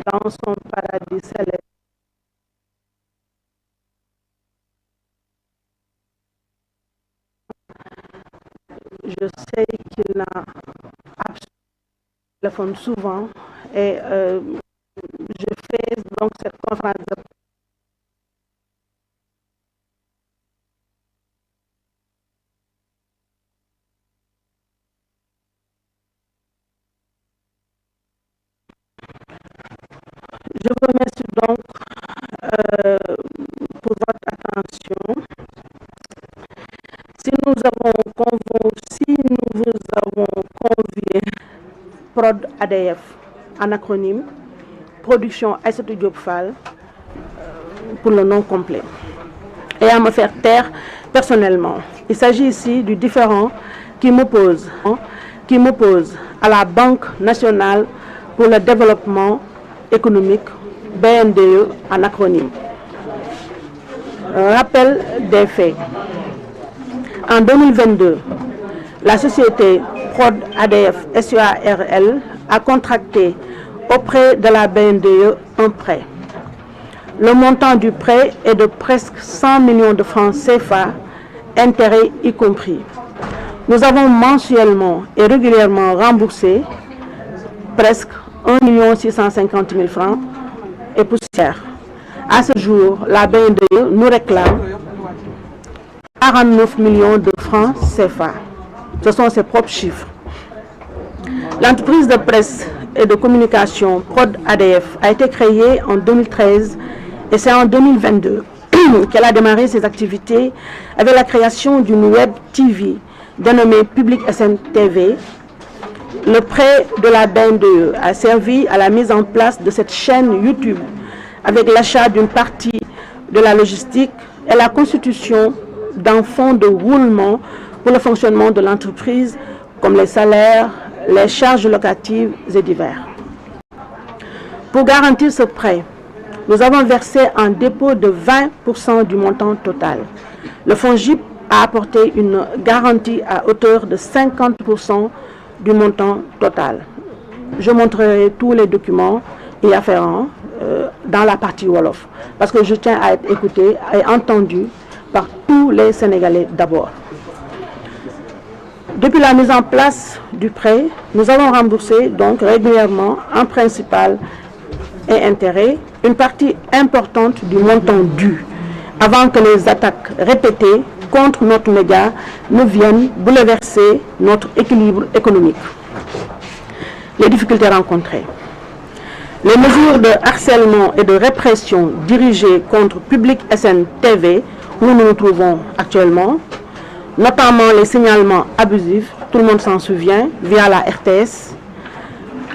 dans son paradis céleste. Je sais qu'il n'a absolument pas téléphone souvent et je fais donc cette conférence de Je vous remercie donc pour votre attention. Si nous vous avons convié PROD ADF, en acronyme, Production Aïssatou Diop Fall, pour le nom complet, et à me faire taire personnellement. Il s'agit ici du différend qui m'oppose à la Banque nationale pour le développement économique, BNDE en acronyme. Rappel des faits. En 2022, la société PROD ADF SUARL a contracté auprès de la BNDE un prêt. Le montant du prêt est de presque 100 millions de francs CFA, intérêts y compris. Nous avons mensuellement et régulièrement remboursé presque 1 650 000 francs et poussière. À ce jour, la BNDE nous réclame 49 millions de francs CFA. Ce sont ses propres chiffres. L'entreprise de presse et de communication PROD ADF a été créée en 2013 et c'est en 2022 qu'elle a démarré ses activités avec la création d'une web TV dénommée Public SN TV. Le prêt de la BNDE a servi à la mise en place de cette chaîne YouTube avec l'achat d'une partie de la logistique et la constitution d'un fonds de roulement pour le fonctionnement de l'entreprise comme les salaires, les charges locatives et divers. Pour garantir ce prêt, nous avons versé un dépôt de 20% du montant total. Le FONGIP a apporté une garantie à hauteur de 50% du montant total. Je montrerai tous les documents y afférents dans la partie Wolof, parce que je tiens à être écouté et entendu par tous les Sénégalais d'abord. Depuis la mise en place du prêt, nous avons remboursé donc régulièrement en principal et intérêt une partie importante du montant dû, avant que les attaques répétées contre notre média ne viennent bouleverser notre équilibre économique. Les difficultés rencontrées. Les mesures de harcèlement et de répression dirigées contre Public SN TV, où nous nous trouvons actuellement, notamment les signalements abusifs, tout le monde s'en souvient, via la RTS,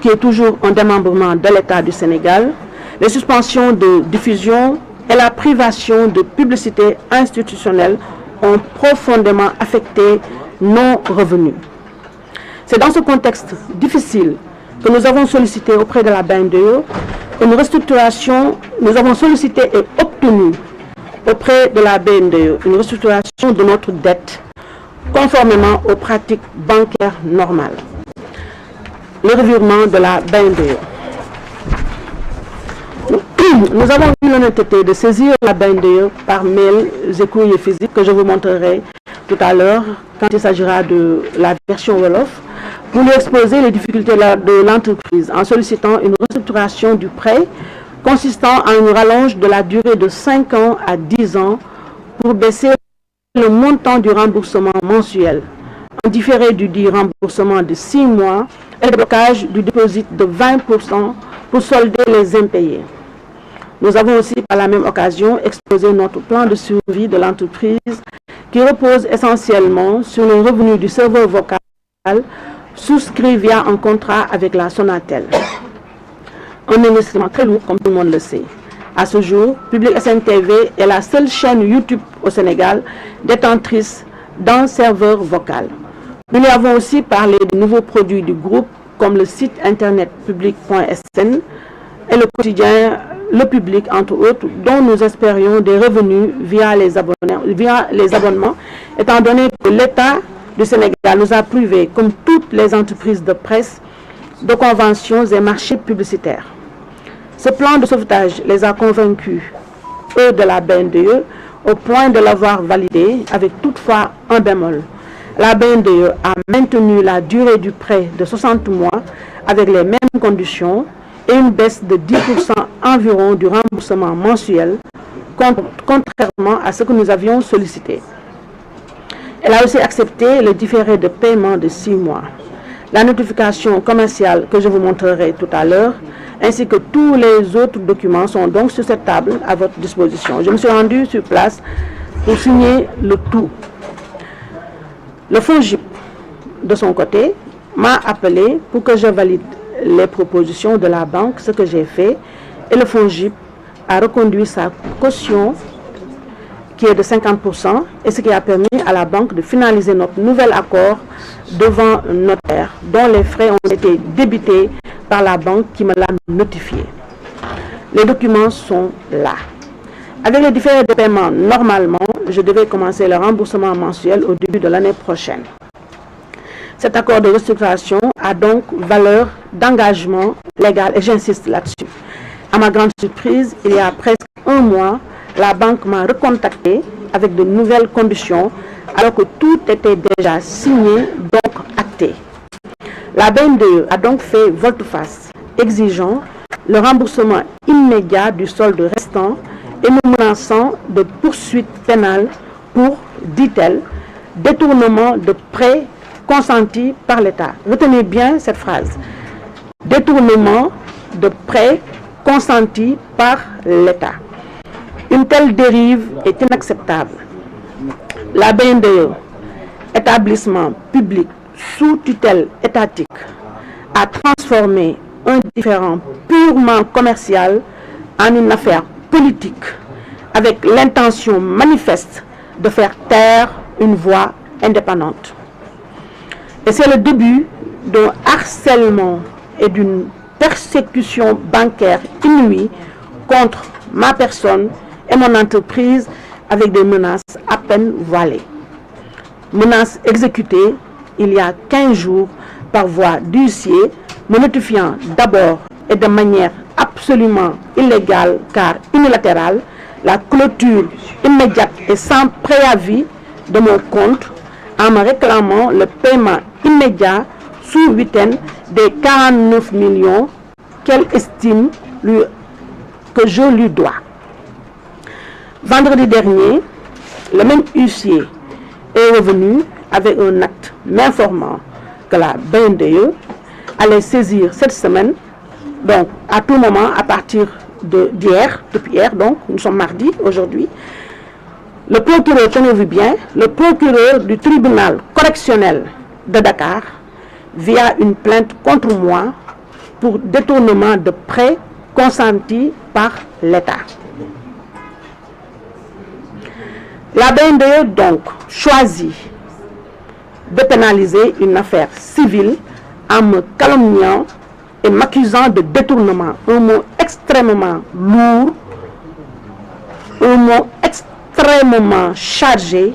qui est toujours un démembrement de l'État du Sénégal, les suspensions de diffusion et la privation de publicité institutionnelle ont profondément affecté nos revenus. C'est dans ce contexte difficile que nous avons sollicité auprès de la BNDE une restructuration, nous avons sollicité et obtenu auprès de la BNDE une restructuration de notre dette conformément aux pratiques bancaires normales. Le revirement de la BNDE. Nous avons eu l'honnêteté de saisir la BNDE par mail et courrier physique que je vous montrerai tout à l'heure quand il s'agira de la version Wolof pour lui exposer les difficultés de l'entreprise en sollicitant une restructuration du prêt consistant en une rallonge de la durée de 5 ans à 10 ans pour baisser le montant du remboursement mensuel, un différé du dit remboursement de 6 mois et le blocage du dépôt de 20% pour solder les impayés. Nous avons aussi par la même occasion exposé notre plan de survie de l'entreprise qui repose essentiellement sur les revenus du serveur vocal souscrit via un contrat avec la Sonatel. Un investissement très lourd comme tout le monde le sait. À ce jour, Public SN TV est la seule chaîne YouTube au Sénégal détentrice d'un serveur vocal. Nous lui avons aussi parlé de nouveaux produits du groupe comme le site internet public.sn et le quotidien Le Public, entre autres, dont nous espérions des revenus via les abonnements, étant donné que l'État du Sénégal nous a privé, comme toutes les entreprises de presse, de conventions et marchés publicitaires. Ce plan de sauvetage les a convaincus, eux de la BNDE, au point de l'avoir validé avec toutefois un bémol. La BNDE a maintenu la durée du prêt de 60 mois avec les mêmes conditions et une baisse de 10% environ du remboursement mensuel, contrairement à ce que nous avions sollicité. Elle a aussi accepté le différé de paiement de 6 mois. La notification commerciale que je vous montrerai tout à l'heure, ainsi que tous les autres documents sont donc sur cette table à votre disposition. Je me suis rendu sur place pour signer le tout. Le FONGIP, de son côté, m'a appelé pour que je valide les propositions de la banque, ce que j'ai fait, et le FONGIP a reconduit sa caution qui est de 50%, et ce qui a permis à la banque de finaliser notre nouvel accord devant notaire, dont les frais ont été débités par la banque qui me l'a notifié. Les documents sont là. Avec les différés de paiement, normalement, je devais commencer le remboursement mensuel au début de l'année prochaine. Cet accord de restructuration a donc valeur d'engagement légal et j'insiste là-dessus. À ma grande surprise, il y a presque un mois, la banque m'a recontacté avec de nouvelles conditions alors que tout était déjà signé, donc acté. La BNDE a donc fait volte-face, exigeant le remboursement immédiat du solde restant et nous menaçant de poursuites pénales pour, dit-elle, détournement de prêts consentis par l'État. Retenez bien cette phrase. Détournement de prêts consentis par l'État. Une telle dérive est inacceptable. La BNDE, établissement public sous tutelle étatique, a transformé un différend purement commercial en une affaire politique avec l'intention manifeste de faire taire une voix indépendante. Et c'est le début d'un harcèlement et d'une persécution bancaire inouïe contre ma personne et mon entreprise avec des menaces à peine voilées. Menaces exécutées il y a 15 jours par voie d'huissier, me notifiant d'abord et de manière absolument illégale car unilatérale la clôture immédiate et sans préavis de mon compte en me réclamant le paiement immédiat sous huitaine des 49 millions qu'elle estime que je lui dois. Vendredi dernier, le même huissier est revenu avec un acte m'informant que la BNDE allait saisir cette semaine, donc à tout moment à partir d'hier, depuis hier, donc nous sommes mardi aujourd'hui, le procureur, tenez-vous bien, le procureur du tribunal correctionnel de Dakar, via une plainte contre moi pour détournement de prêts consentis par l'État. La BNDE donc choisit de pénaliser une affaire civile en me calomniant et m'accusant de détournement. Un mot extrêmement lourd, un mot extrêmement chargé,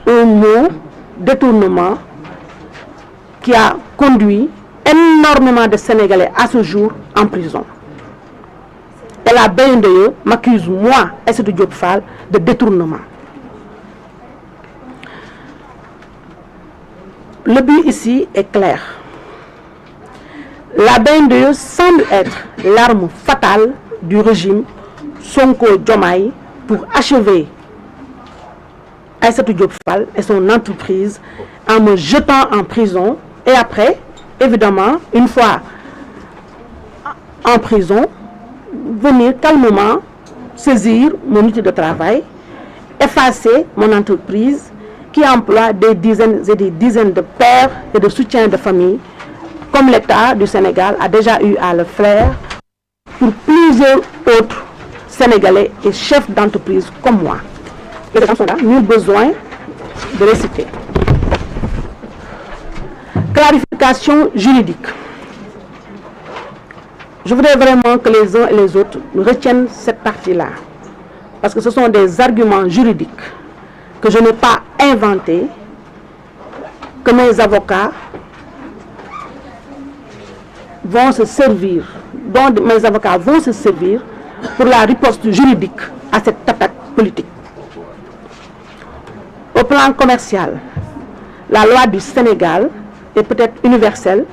un mot détournement qui a conduit énormément de Sénégalais à ce jour en prison. Et la BNDE m'accuse, moi, Aïssatou Diop Fall, de détournement. Le but ici est clair. La BNDE semble être l'arme fatale du régime Sonko-Diomaye pour achever Aïssatou Diop Fall et son entreprise en me jetant en prison. Et après, évidemment, une fois en prison, venir calmement saisir mon outil de travail, effacer mon entreprise qui emploie des dizaines et des dizaines de pères et de soutiens de famille, comme l'État du Sénégal a déjà eu à le faire pour plusieurs autres Sénégalais et chefs d'entreprise comme moi. Les gens sont là, nul besoin de les citer. Clarification juridique. Je voudrais vraiment que les uns et les autres retiennent cette partie-là, parce que ce sont des arguments juridiques que je n'ai pas inventés, que mes avocats vont se servir dont mes avocats vont se servir pour la riposte juridique à cette attaque politique. Au plan commercial, la loi du Sénégal est peut-être universelle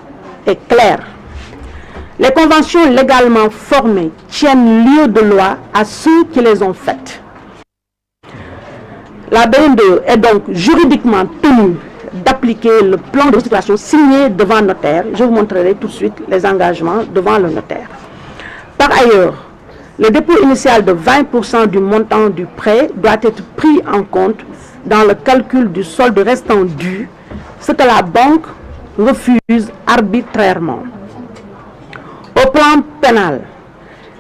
et claire. Les conventions légalement formées tiennent lieu de loi à ceux qui les ont faites. La BNDE est donc juridiquement tenue d'appliquer le plan de restructuration signé devant notaire. Je vous montrerai tout de suite les engagements devant le notaire. Par ailleurs, le dépôt initial de 20% du montant du prêt doit être pris en compte dans le calcul du solde restant dû, ce que la banque refuse arbitrairement. Au plan pénal,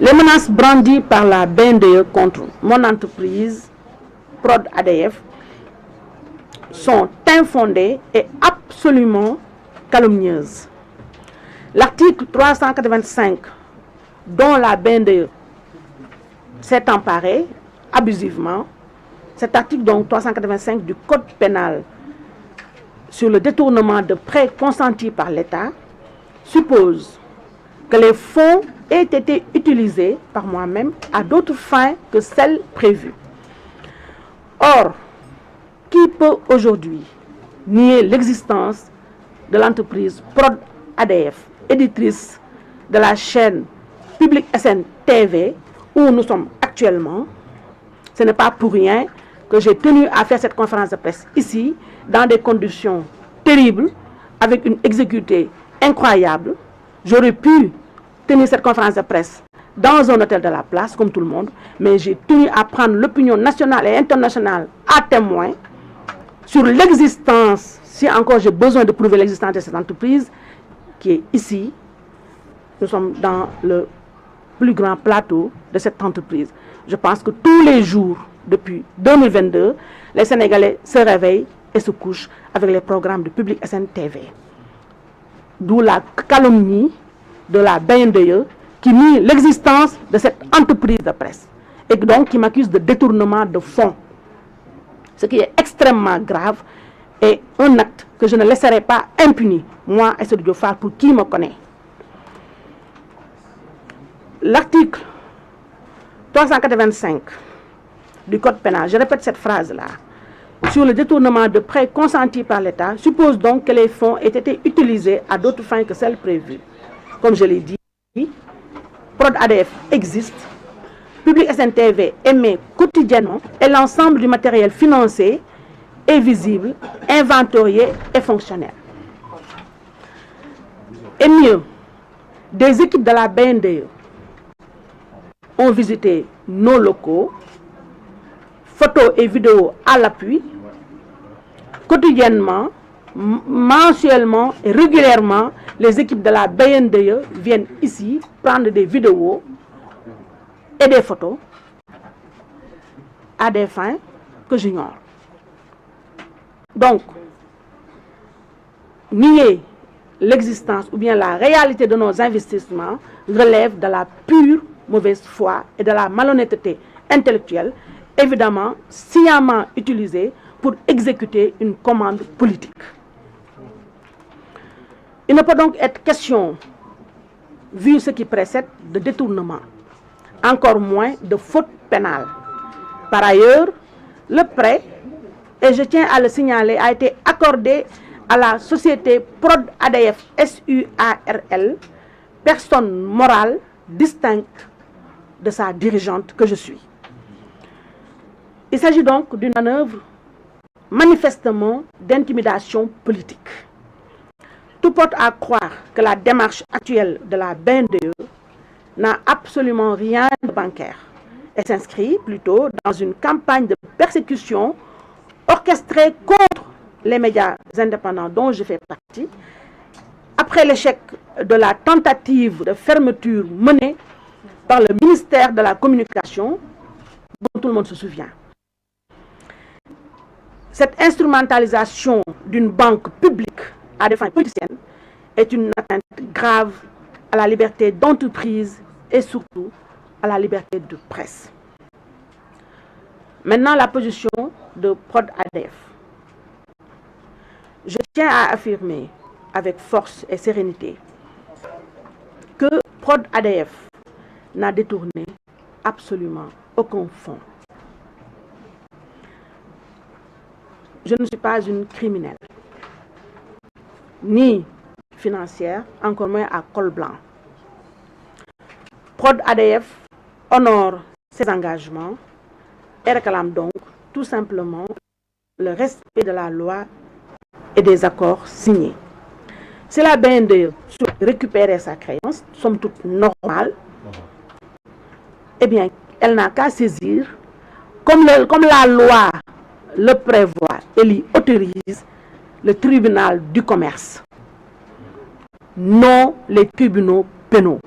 les menaces brandies par la BNDE contre mon entreprise, Prod ADF, sont infondées et absolument calomnieuses. L'article 385, dont la BNDE s'est emparée abusivement, cet article donc 385 du Code pénal sur le détournement de prêts consentis par l'État suppose que les fonds aient été utilisés par moi-même à d'autres fins que celles prévues. Or, qui peut aujourd'hui nier l'existence de l'entreprise Prod ADF, éditrice de la chaîne Public SN TV, où nous sommes actuellement? Ce n'est pas pour rien que j'ai tenu à faire cette conférence de presse ici, dans des conditions terribles, avec une exécutée incroyable. J'aurais pu tenir cette conférence de presse dans un hôtel de la place, comme tout le monde, mais j'ai tenu à prendre l'opinion nationale et internationale à témoin sur l'existence, si encore j'ai besoin de prouver l'existence de cette entreprise, qui est ici. Nous sommes dans le plus grand plateau de cette entreprise. Je pense que tous les jours, depuis 2022, les Sénégalais se réveillent et se couchent avec les programmes de Public SN TV. D'où la calomnie de la BNDE qui nie l'existence de cette entreprise de presse et donc qui m'accuse de détournement de fonds. Ce qui est extrêmement grave et un acte que je ne laisserai pas impuni, moi et Aïssatou Diop Fall, pour qui me connaît. L'article 385 du Code pénal, je répète cette phrase-là, sur le détournement de prêts consentis par l'État, suppose donc que les fonds aient été utilisés à d'autres fins que celles prévues. Comme je l'ai dit, Prod ADF existe, Public SN TV émet quotidiennement et l'ensemble du matériel financier est visible, inventorié et fonctionnel. Et mieux, des équipes de la BNDE ont visité nos locaux, photos et vidéos à l'appui, quotidiennement, mensuellement et régulièrement, les équipes de la BNDE viennent ici prendre des vidéos et des photos à des fins que j'ignore. Donc, nier l'existence ou bien la réalité de nos investissements relève de la pure mauvaise foi et de la malhonnêteté intellectuelle, évidemment sciemment utilisée pour exécuter une commande politique. Il ne peut donc être question, vu ce qui précède, de détournement, encore moins de faute pénale. Par ailleurs, le prêt, et je tiens à le signaler, a été accordé à la société Prod ADF SUARL, personne morale distincte de sa dirigeante que je suis. Il s'agit donc d'une manœuvre manifestement d'intimidation politique. Tout porte à croire que la démarche actuelle de la BNDE n'a absolument rien de bancaire et s'inscrit plutôt dans une campagne de persécution orchestrée contre les médias indépendants dont je fais partie, après l'échec de la tentative de fermeture menée par le ministère de la Communication, dont tout le monde se souvient. Cette instrumentalisation d'une banque publique à des fins politiciennes est une atteinte grave à la liberté d'entreprise et surtout à la liberté de presse. Maintenant, la position de Prod ADF. Je tiens à affirmer avec force et sérénité que Prod ADF n'a détourné absolument aucun fonds. Je ne suis pas une criminelle, ni financière, encore moins à col blanc. Prod ADF honore ses engagements et réclame donc tout simplement le respect de la loi et des accords signés. Si la BNDE souhaite récupérer sa créance, somme toute normale, eh bien, elle n'a qu'à saisir, comme la loi le prévoit et l'y autorise, le tribunal du commerce, non les tribunaux pénaux.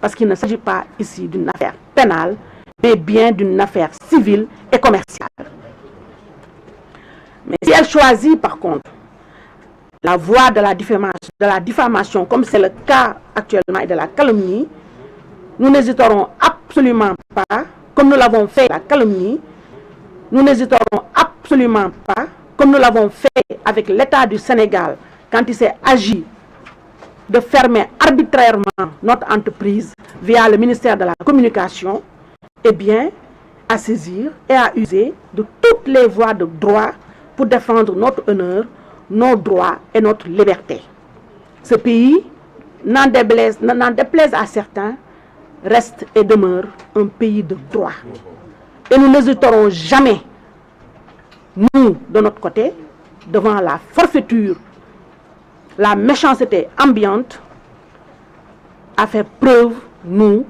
Parce qu'il ne s'agit pas ici d'une affaire pénale, mais bien d'une affaire civile et commerciale. Mais si elle choisit par contre la voie de la diffamation, comme c'est le cas actuellement, et de la calomnie, nous n'hésiterons absolument pas, comme nous l'avons fait la calomnie, nous n'hésiterons absolument pas, comme nous l'avons fait avec l'État du Sénégal, quand il s'est agi de fermer arbitrairement notre entreprise via le ministère de la Communication, eh bien, à saisir et à user de toutes les voies de droit pour défendre notre honneur, nos droits et notre liberté. Ce pays, n'en déplaise à certains, reste et demeure un pays de droit. Et nous n'hésiterons jamais, nous, de notre côté, devant la forfaiture, la méchanceté ambiante, à faire preuve, nous,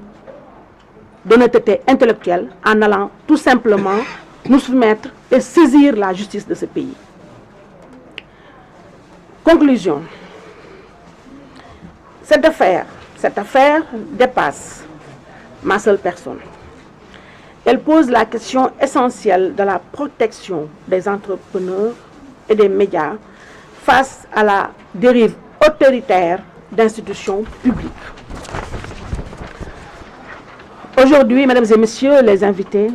d'honnêteté intellectuelle, en allant tout simplement nous soumettre et saisir la justice de ce pays. Conclusion. Cette affaire dépasse ma seule personne. Elle pose la question essentielle de la protection des entrepreneurs et des médias face à la dérive autoritaire d'institutions publiques. Aujourd'hui, mesdames et messieurs les invités,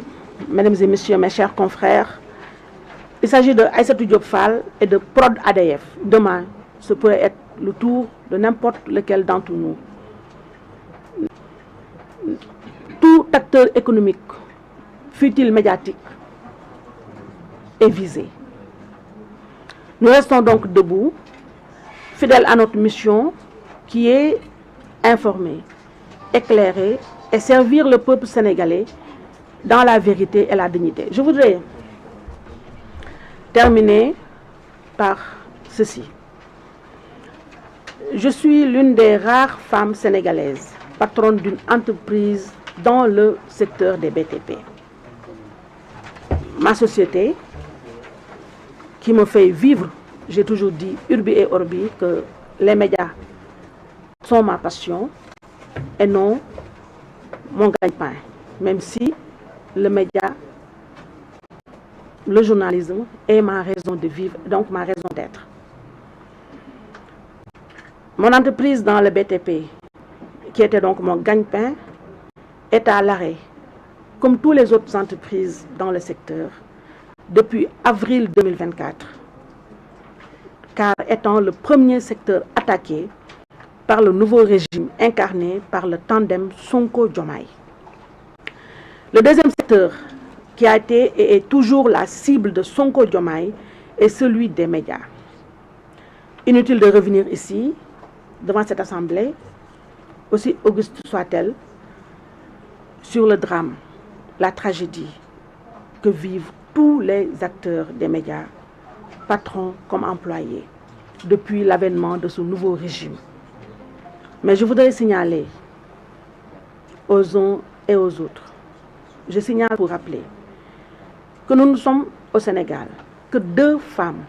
mesdames et messieurs mes chers confrères, il s'agit de Aïssatou Diop Fall et de Prod ADF. Demain, ce pourrait être le tour de n'importe lequel d'entre nous. Tout acteur économique, fût-il médiatique, est visé. Nous restons donc debout, fidèles à notre mission qui est informer, éclairer et servir le peuple sénégalais dans la vérité et la dignité. Je voudrais terminer par ceci. Je suis l'une des rares femmes sénégalaises, patronne d'une entreprise dans le secteur des BTP. Ma société, qui me fait vivre, j'ai toujours dit, urbi et orbi, que les médias sont ma passion et non mon gagne-pain. Même si le média, le journalisme est ma raison de vivre, donc ma raison d'être. Mon entreprise dans le BTP, qui était donc mon gagne-pain, est à l'arrêt, comme toutes les autres entreprises dans le secteur, depuis avril 2024, car étant le premier secteur attaqué par le nouveau régime incarné par le tandem Sonko-Diomaye. Le deuxième secteur qui a été et est toujours la cible de Sonko-Diomaye est celui des médias. Inutile de revenir ici, devant cette assemblée, aussi auguste soit-elle, sur le drame, la tragédie que vivent tous les acteurs des médias, patrons comme employés, depuis l'avènement de ce nouveau régime. Mais je voudrais signaler aux uns et aux autres, je signale pour rappeler que nous sommes au Sénégal, que 2 femmes